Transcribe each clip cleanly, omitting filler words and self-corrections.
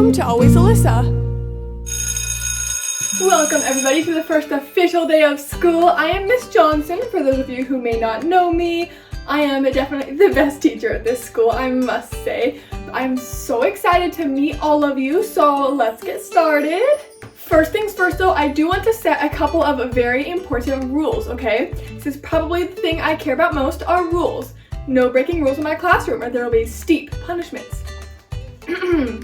welcome to Always Alyssa. Welcome everybody to the first official day of school. I am Miss Johnson, for those of you who may not know me. I am definitely the best teacher at this school, I must say. I'm so excited to meet all of you, so let's get started. First things first though, I do want to set a couple of very important rules, okay? This is probably the thing I care about most, are rules. No breaking rules in my classroom or there will be steep punishments.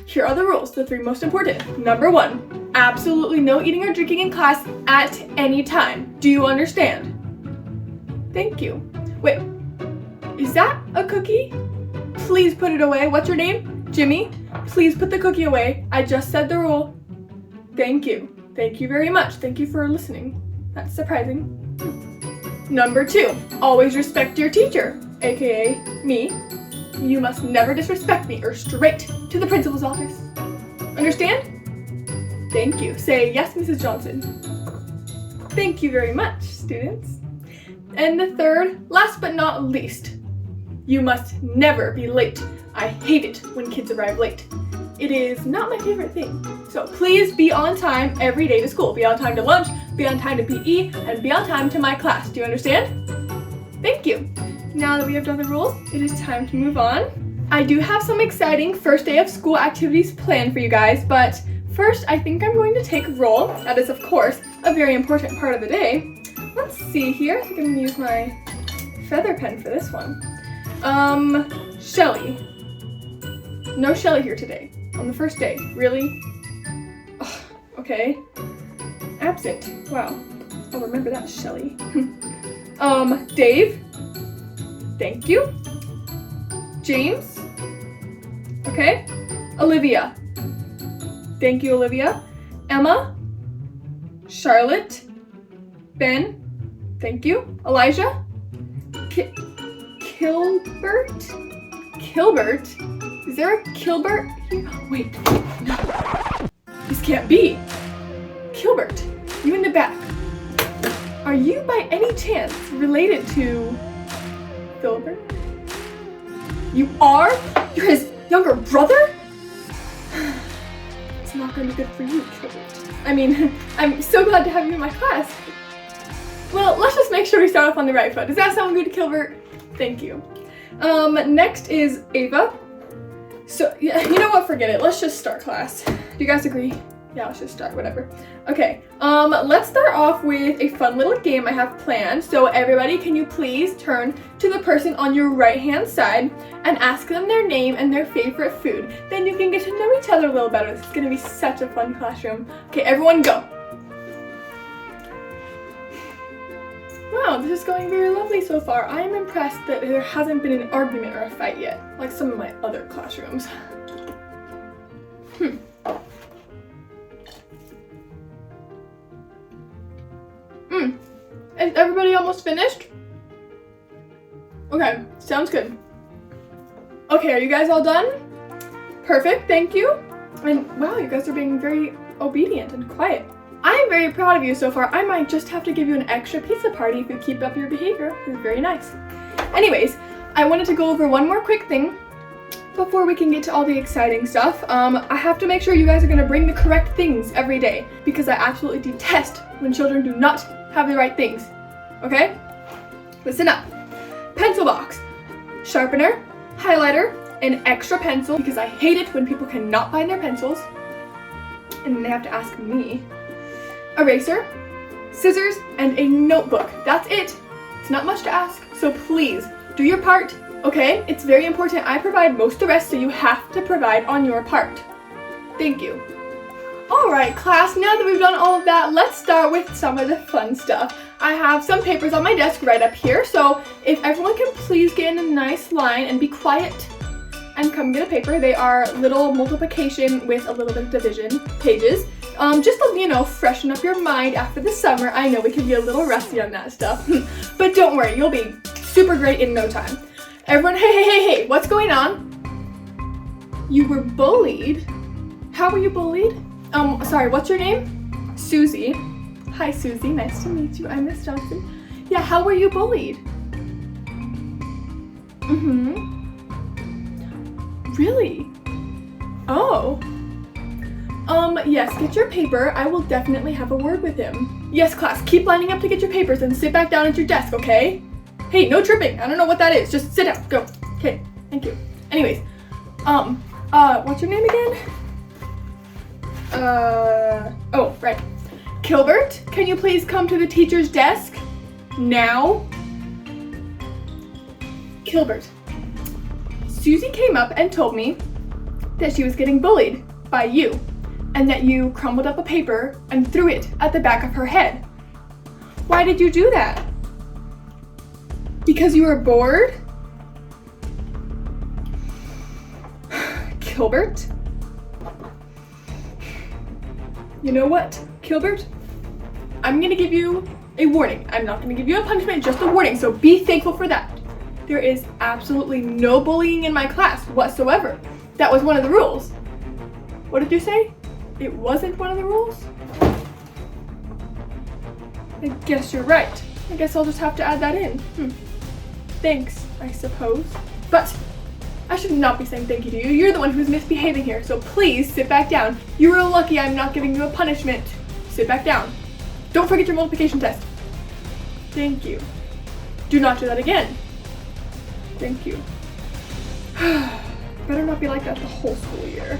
Here are the rules, the three most important. Number 1, absolutely no eating or drinking in class at any time. Do you understand? Thank you. Wait, is that a cookie? Please put it away. What's your name? Jimmy. Please put the cookie away. I just said the rule. Thank you. Thank you very much. Thank you for listening. That's surprising. Number 2, always respect your teacher, aka me. You must never disrespect me or straight to the principal's office. Understand? Thank you. Say yes, Mrs. Johnson. Thank you very much, students. And the third, last but not least, you must never be late. I hate it when kids arrive late. It is not my favorite thing. So please be on time every day to school. Be on time to lunch, be on time to PE, and be on time to my class. Do you understand? Thank you. Now that we have done the rules, it is time to move on. I do have some exciting first day of school activities planned for you guys, but first I think I'm going to take roll. That is, of course, a very important part of the day. Let's see here. I think I'm going to use my feather pen for this one. Shelly. No Shelly here today. On the first day. Really? Oh, okay. Absent. Wow. I'll remember that, Shelly. Dave. Thank you. James. Okay. Olivia. Thank you, Olivia. Emma. Charlotte. Ben. Thank you. Elijah. Kilbert? Kilbert? Is there a Kilbert here? Wait, no. This can't be. Kilbert, you in the back. Are you by any chance related to Filbert? You are? You're his younger brother? It's not going to be good for you, Kilbert. I mean, I'm so glad to have you in my class. Well, let's just make sure we start off on the right foot. Does that sound good, Kilbert? Thank you. Next is Ava. So, yeah, you know what? Forget it. Let's just start class. Do you guys agree? Yeah, let's just start, whatever. Okay, let's start off with a fun little game I have planned. So everybody, can you please turn to the person on your right-hand side and ask them their name and their favorite food. Then you can get to know each other a little better. This is gonna be such a fun classroom. Okay, everyone go. Wow, this is going very lovely so far. I am impressed that there hasn't been an argument or a fight yet, like some of my other classrooms. Is everybody almost finished? Okay, sounds good. Okay, are you guys all done? Perfect, thank you. And wow, you guys are being very obedient and quiet. I am very proud of you so far. I might just have to give you an extra pizza party if you keep up your behavior. It's very nice. Anyways, I wanted to go over one more quick thing before we can get to all the exciting stuff. I have to make sure you guys are going to bring the correct things every day because I absolutely detest when children do not have the right things. Okay? Listen up. Pencil box, sharpener, highlighter, an extra pencil because I hate it when people cannot find their pencils and then they have to ask me. Eraser, scissors, and a notebook. That's it. It's not much to ask, so please do your part, okay? It's very important. I provide most of the rest, so you have to provide on your part. Thank you. All right, class, now that we've done all of that, let's start with some of the fun stuff. I have some papers on my desk right up here, so if everyone can please get in a nice line and be quiet and come get a paper. They are little multiplication with a little bit of division pages. Just to, you know, freshen up your mind after the summer. I know we can be a little rusty on that stuff, but don't worry, you'll be super great in no time. Everyone, hey, what's going on? You were bullied? How were you bullied? Sorry, what's your name? Susie. Hi, Susie, nice to meet you. I'm Miss Johnson. Yeah, how were you bullied? Really? Oh. Yes, get your paper. I will definitely have a word with him. Yes, class, keep lining up to get your papers and sit back down at your desk, okay? Hey, no tripping. I don't know what that is. Just sit down. Go. Okay, thank you. Anyways, what's your name again? Oh, right. Gilbert, can you please come to the teacher's desk? Now? Gilbert, Susie came up and told me that she was getting bullied by you and that you crumbled up a paper and threw it at the back of her head. Why did you do that? Because you were bored? Gilbert? You know what, Gilbert? I'm gonna give you a warning. I'm not gonna give you a punishment, just a warning, so be thankful for that. There is absolutely no bullying in my class whatsoever. That was one of the rules. What did you say? It wasn't one of the rules? I guess you're right. I guess I'll just have to add that in. Thanks, I suppose. But I should not be saying thank you to you. You're the one who's misbehaving here, so please sit back down. You are lucky I'm not giving you a punishment. Sit back down. Don't forget your multiplication test. Thank you. Do not do that again. Thank you. Better not be like that the whole school year.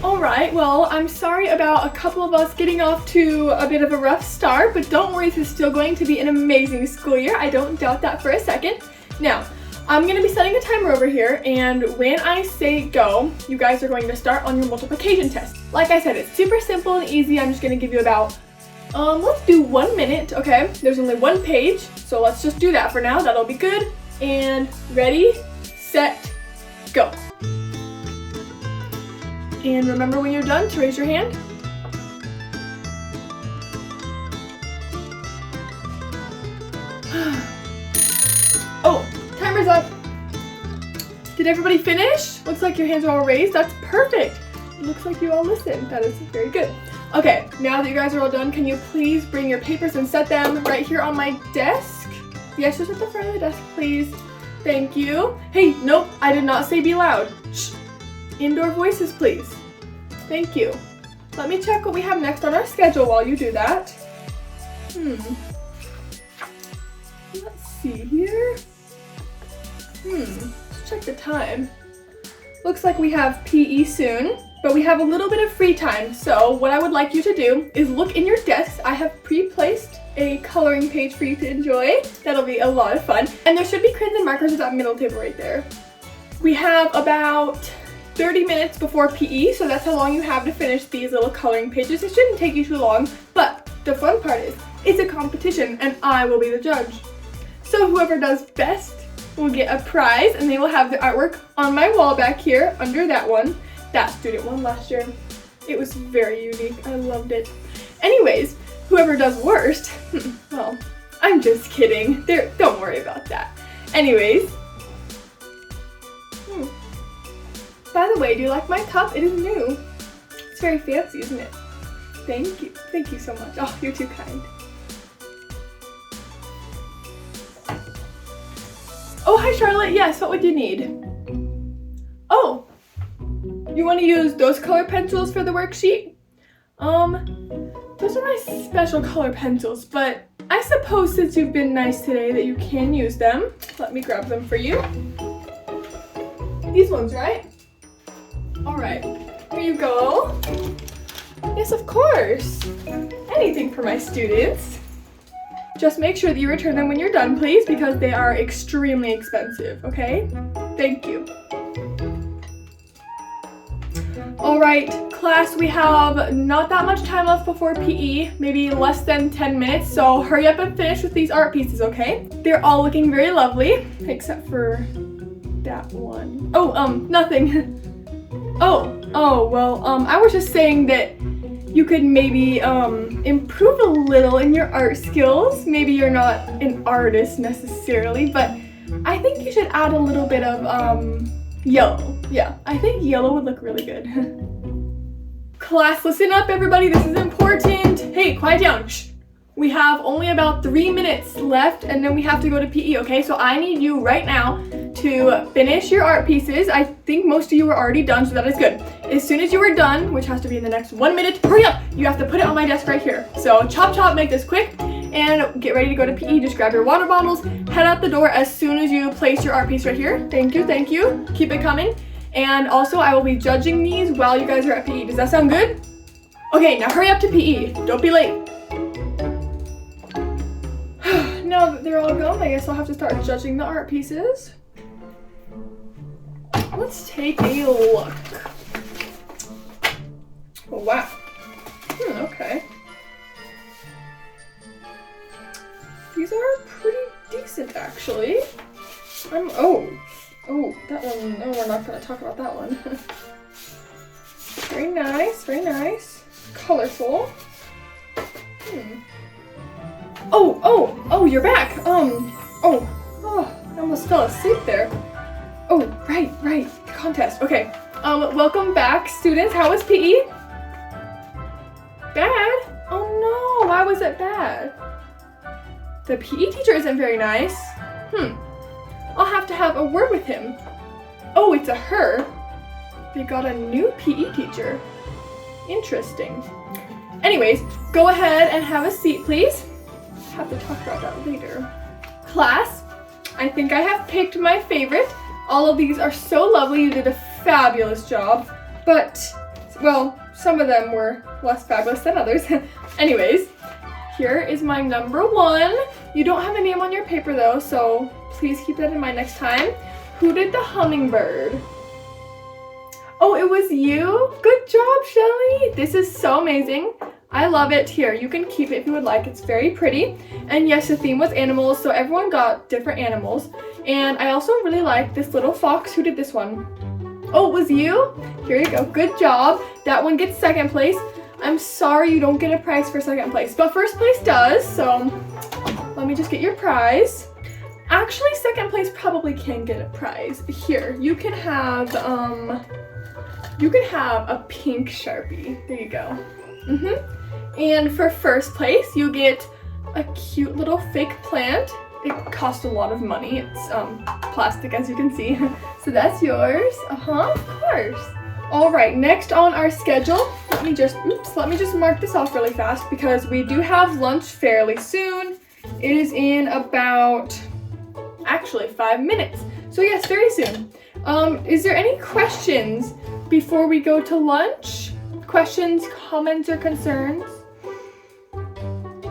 Alright, well, I'm sorry about a couple of us getting off to a bit of a rough start, but don't worry, this is still going to be an amazing school year. I don't doubt that for a second. Now, I'm going to be setting a timer over here, and when I say go, you guys are going to start on your multiplication test. Like I said, it's super simple and easy. I'm just going to give you about, let's do 1 minute, okay? There's only one page, so let's just do that for now. That'll be good. And ready, set, go. And remember when you're done to raise your hand. Oh, timer's up. Did everybody finish? Looks like your hands are all raised. That's perfect. It looks like you all listened. That is very good. Okay, now that you guys are all done, can you please bring your papers and set them right here on my desk? Yes, just at the front of the desk, please. Thank you. Hey, nope, I did not say be loud. Shh. Indoor voices, please. Thank you. Let me check what we have next on our schedule while you do that. Let's see here. Let's check the time. Looks like we have PE soon, but we have a little bit of free time. So what I would like you to do is look in your desks. I have pre-placed a coloring page for you to enjoy. That'll be a lot of fun. And there should be crayons and markers at that middle table right there. We have about 30 minutes before PE, so that's how long you have to finish these little coloring pages. It shouldn't take you too long, but the fun part is, it's a competition and I will be the judge. So whoever does best will get a prize, and they will have the artwork on my wall back here under that one. That student won last year. It was very unique. I loved it. Anyways, whoever does worst, well, I'm just kidding. Don't worry about that. Anyways, by the way, do you like my cup? It is new. It's very fancy, isn't it? Thank you. Thank you so much. Oh, you're too kind. Oh, hi Charlotte. Yes, what would you need? Oh, you want to use those color pencils for the worksheet? Those are my special color pencils, but I suppose since you've been nice today that you can use them. Let me grab them for you. These ones, right? All right, here you go. Yes, of course. Anything for my students. Just make sure that you return them when you're done, please, because they are extremely expensive, okay? Thank you. All right, class, we have not that much time left before PE, maybe less than 10 minutes, so hurry up and finish with these art pieces, okay? They're all looking very lovely, except for that one. Oh, nothing. Well, I was just saying that you could maybe improve a little in your art skills. Maybe you're not an artist necessarily, but I think you should add a little bit of yellow. Yeah, I think yellow would look really good. Class, listen up everybody, this is important. Hey, quiet down. Shh. We have only about 3 minutes left and then we have to go to PE, okay? So I need you right now to finish your art pieces. I think most of you are already done, so that is good. As soon as you are done, which has to be in the next 1 minute, hurry up! You have to put it on my desk right here. So chop chop, make this quick, and get ready to go to PE. Just grab your water bottles, head out the door as soon as you place your art piece right here. Thank you, thank you. Keep it coming. And also, I will be judging these while you guys are at PE. Does that sound good? Okay, now hurry up to PE. Don't be late. Now that they're all gone, I guess I'll have to start judging the art pieces. Let's take a look. Oh, wow. Okay. These are pretty decent, actually. Oh, that one, no, we're not going to talk about that one. Very nice, very nice. Colorful. Oh, you're back. I almost fell asleep there. Oh, right, the contest. Okay, welcome back, students. How was PE? Bad? Oh no, why was it bad? The PE teacher isn't very nice. I'll have to have a word with him. Oh, it's a her. They got a new PE teacher. Interesting. Anyways, go ahead and have a seat, please. Have to talk about that later. Class, I think I have picked my favorite. All of these are so lovely. You did a fabulous job. But, well, some of them were less fabulous than others. Anyways, here is my number one. You don't have a name on your paper though, so please keep that in mind next time. Who did the hummingbird? Oh, it was you? Good job, Shelly. This is so amazing. I love it. Here, you can keep it if you would like. It's very pretty. And yes, the theme was animals, so everyone got different animals. And I also really like this little fox. Who did this one? Oh, it was you? Here you go. Good job. That one gets second place. I'm sorry you don't get a prize for second place, but first place does, so let me just get your prize. Actually, second place probably can get a prize. Here, you can have a pink Sharpie. There you go. And for first place, you get a cute little fake plant. It cost a lot of money. It's plastic, as you can see. So that's yours. Of course. All right, next on our schedule, let me just mark this off really fast because we do have lunch fairly soon. It is in about, actually 5 minutes. So yes, very soon. Is there any questions before we go to lunch? Questions, comments, or concerns?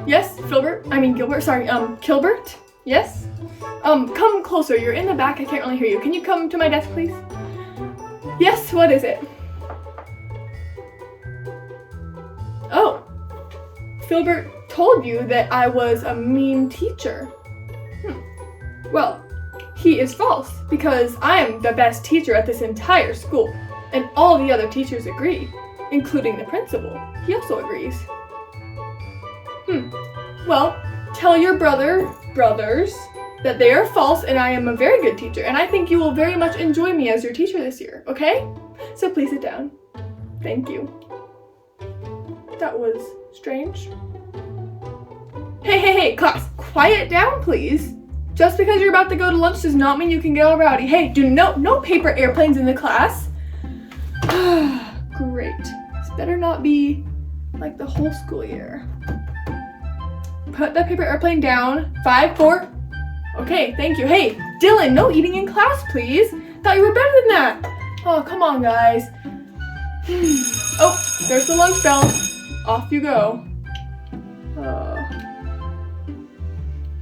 Yes, Gilbert, yes? Come closer, you're in the back, I can't really hear you. Can you come to my desk, please? Yes, what is it? Oh, Filbert told you that I was a mean teacher. Well, he is false because I am the best teacher at this entire school, and all the other teachers agree, including the principal. He also agrees. Well, tell your brothers that they are false and I am a very good teacher, and I think you will very much enjoy me as your teacher this year, okay? So please sit down. Thank you. That was strange. Hey, class, quiet down, please. Just because you're about to go to lunch does not mean you can get all rowdy. Hey, no paper airplanes in the class. Great. This better not be like the whole school year. Put the paper airplane down. 5, 4. Okay, thank you. Hey, Dylan, no eating in class, please. Thought you were better than that. Oh, come on, guys. Oh, there's the lunch bell. Off you go.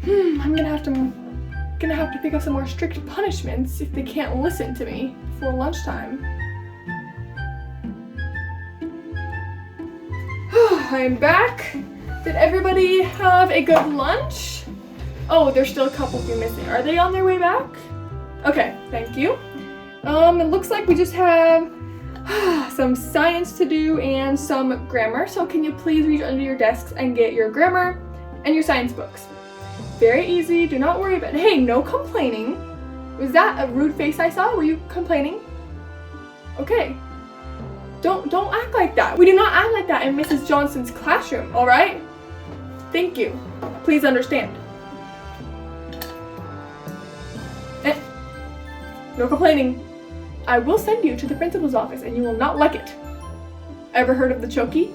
I'm gonna have to think of some more strict punishments if they can't listen to me before lunchtime. I'm back. Did everybody have a good lunch? Oh, there's still a couple of you missing. Are they on their way back? Okay, thank you. It looks like we just have some science to do and some grammar. So can you please reach under your desks and get your grammar and your science books? Very easy, do not worry about it. Hey, no complaining. Was that a rude face I saw? Were you complaining? Okay. Don't act like that. We do not act like that in Mrs. Johnson's classroom, all right? Thank you. Please understand. No complaining. I will send you to the principal's office and you will not like it. Ever heard of the chokey?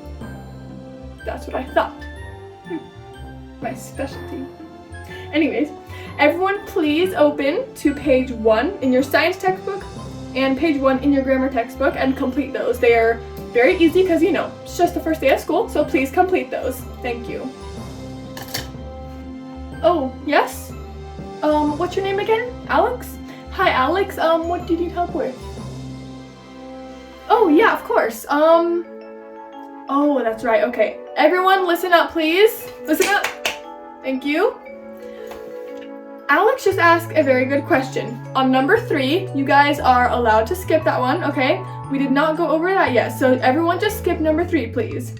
That's what I thought. My specialty. Anyways, everyone please open to page 1 in your science textbook and page 1 in your grammar textbook and complete those. They are very easy because, you know, it's just the first day of school, so please complete those. Thank you. Oh, yes? What's your name again? Alex? Hi, Alex. What do you need help with? Oh, yeah, of course. Oh, that's right. Okay. Everyone, listen up, please. Listen up. Thank you. Alex just asked a very good question. On number 3, you guys are allowed to skip that one, okay? We did not go over that yet, so everyone just skip number 3, please.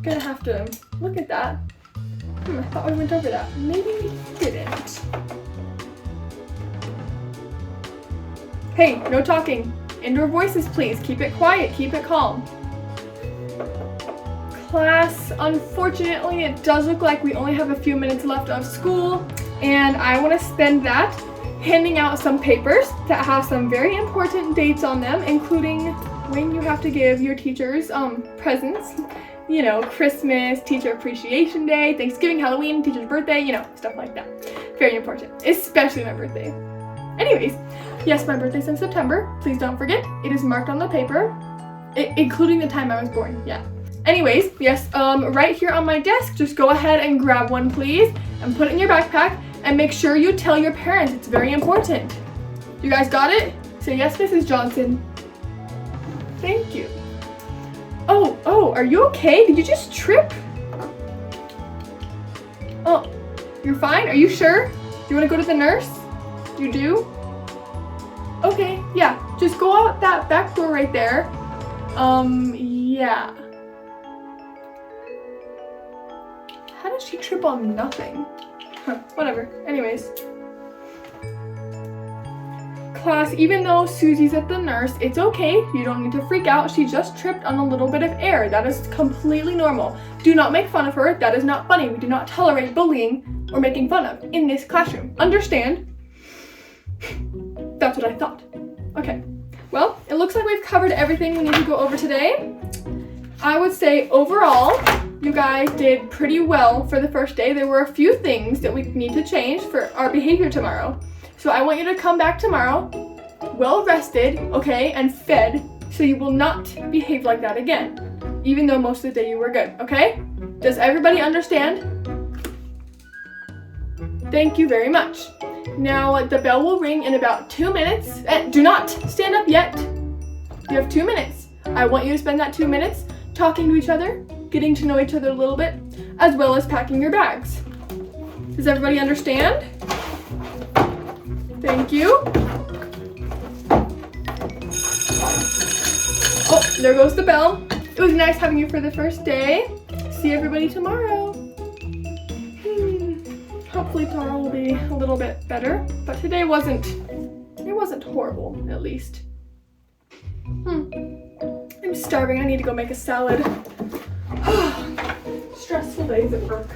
Gonna have to look at that. I thought we went over that. Maybe we didn't. Hey, no talking. Indoor voices, please. Keep it quiet. Keep it calm. Class, unfortunately, it does look like we only have a few minutes left of school, and I want to spend that handing out some papers that have some very important dates on them, including when you have to give your teachers presents. You know, Christmas, Teacher Appreciation Day, Thanksgiving, Halloween, teacher's birthday, you know, stuff like that. Very important, especially my birthday. Anyways, yes, my birthday's in September. Please don't forget, it is marked on the paper, including the time I was born, yeah. Anyways, yes, right here on my desk, just go ahead and grab one, please, and put it in your backpack, and make sure you tell your parents. It's very important. You guys got it? Say yes, Mrs. Johnson. Thank you. Oh, are you okay? Did you just trip? Oh, you're fine? Are you sure? Do you want to go to the nurse? You do? Okay, yeah, just go out that back door right there. Yeah. How does she trip on nothing? Huh, whatever. Anyways. Class, even though Susie's at the nurse, it's okay. You don't need to freak out. She just tripped on a little bit of air. That is completely normal. Do not make fun of her. That is not funny. We do not tolerate bullying or making fun of in this classroom. Understand? That's what I thought. Okay. Well, it looks like we've covered everything we need to go over today. I would say overall, you guys did pretty well for the first day. There were a few things that we need to change for our behavior tomorrow. So I want you to come back tomorrow, well rested, okay, and fed, so you will not behave like that again, even though most of the day you were good, okay? Does everybody understand? Thank you very much. Now the bell will ring in about 2 minutes. Do not stand up yet. You have 2 minutes. I want you to spend that 2 minutes talking to each other, getting to know each other a little bit, as well as packing your bags. Does everybody understand? Thank you. Oh, there goes the bell. It was nice having you for the first day. See everybody tomorrow. Hopefully tomorrow will be a little bit better, but today wasn't horrible, at least. I'm starving. I need to go make a salad. Stressful days at work.